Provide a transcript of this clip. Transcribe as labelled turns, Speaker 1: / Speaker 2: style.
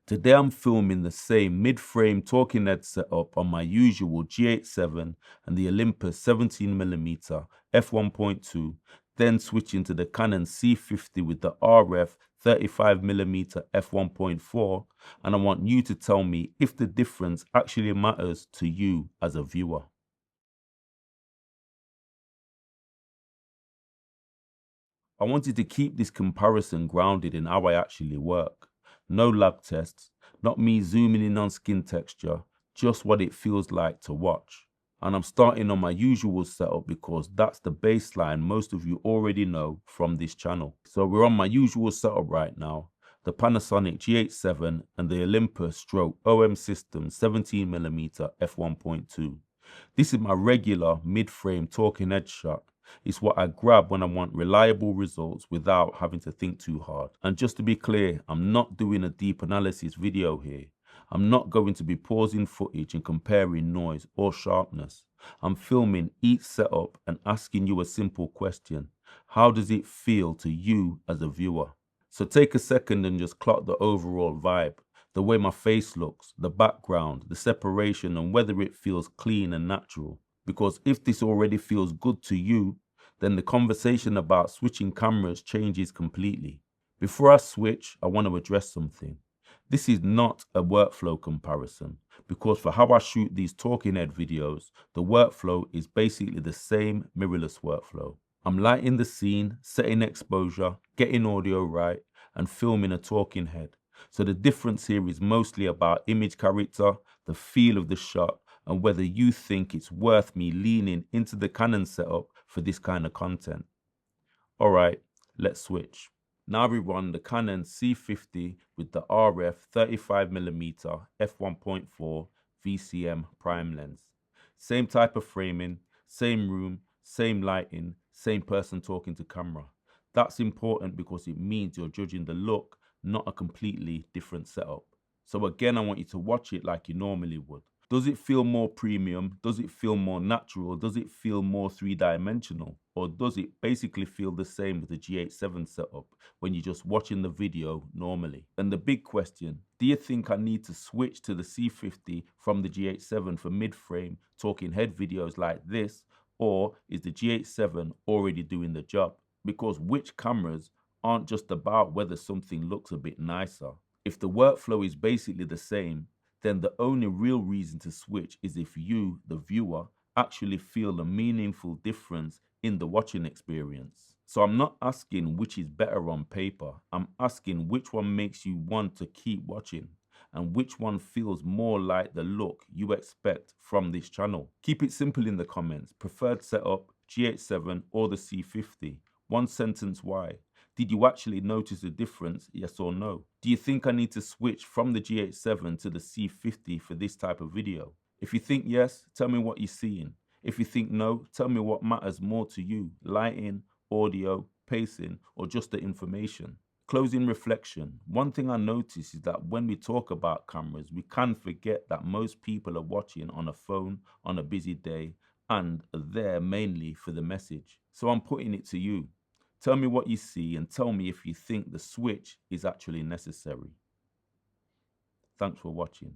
Speaker 1: Today I'm filming the same mid-frame talking head setup on my usual GH7 and the Olympus 17mm f1.2, then switching to the Canon C50 with the RF 35mm f1.4, and I want you to tell me if the difference actually matters to you as a viewer. I wanted to keep this comparison grounded in how I actually work. No lab tests, not me zooming in on skin texture, just what it feels like to watch. And I'm starting on my usual setup because that's the baseline most of you already know from this channel. So we're on my usual setup right now, the Panasonic GH7 and the Olympus OM System 17mm f1.2. This is my regular mid-frame talking head shot. It's what I grab when I want reliable results without having to think too hard. And just to be clear, I'm not doing a deep analysis video here. I'm not going to be pausing footage and comparing noise or sharpness. I'm filming each setup and asking you a simple question. How does it feel to you as a viewer? So take a second and just clock the overall vibe. The way my face looks, the background, the separation, and whether it feels clean and natural. Because if this already feels good to you, then the conversation about switching cameras changes completely. Before I switch, I want to address something. This is not a workflow comparison, because for how I shoot these talking head videos, the workflow is basically the same mirrorless workflow. I'm lighting the scene, setting exposure, getting audio right, and filming a talking head. So the difference here is mostly about image character, the feel of the shot, and whether you think it's worth me leaning into the Canon setup for this kind of content. Alright, let's switch. Now we run the Canon C50 with the RF 35mm f1.4 VCM prime lens. Same type of framing, same room, same lighting, same person talking to camera. That's important because it means you're judging the look, not a completely different setup. So again, I want you to watch it like you normally would. Does it feel more premium? Does it feel more natural? Does it feel more three-dimensional? Or does it basically feel the same with the GH7 setup when you're just watching the video normally? And the big question, do you think I need to switch to the C50 from the GH7 for mid-frame talking head videos like this? Or is the GH7 already doing the job? Because which cameras aren't just about whether something looks a bit nicer. If the workflow is basically the same, then the only real reason to switch is if you, the viewer, actually feel a meaningful difference in the watching experience. So I'm not asking which is better on paper. I'm asking which one makes you want to keep watching and which one feels more like the look you expect from this channel. Keep it simple in the comments. Preferred setup, GH7 or the C50. One sentence why. Did you actually notice a difference, yes or no? Do you think I need to switch from the GH7 to the C50 for this type of video? If you think yes, tell me what you're seeing. If you think no, tell me what matters more to you, lighting, audio, pacing, or just the information. Closing reflection. One thing I notice is that when we talk about cameras, we can forget that most people are watching on a phone on a busy day and are there mainly for the message. So I'm putting it to you. Tell me what you see and tell me if you think the switch is actually necessary. Thanks for watching.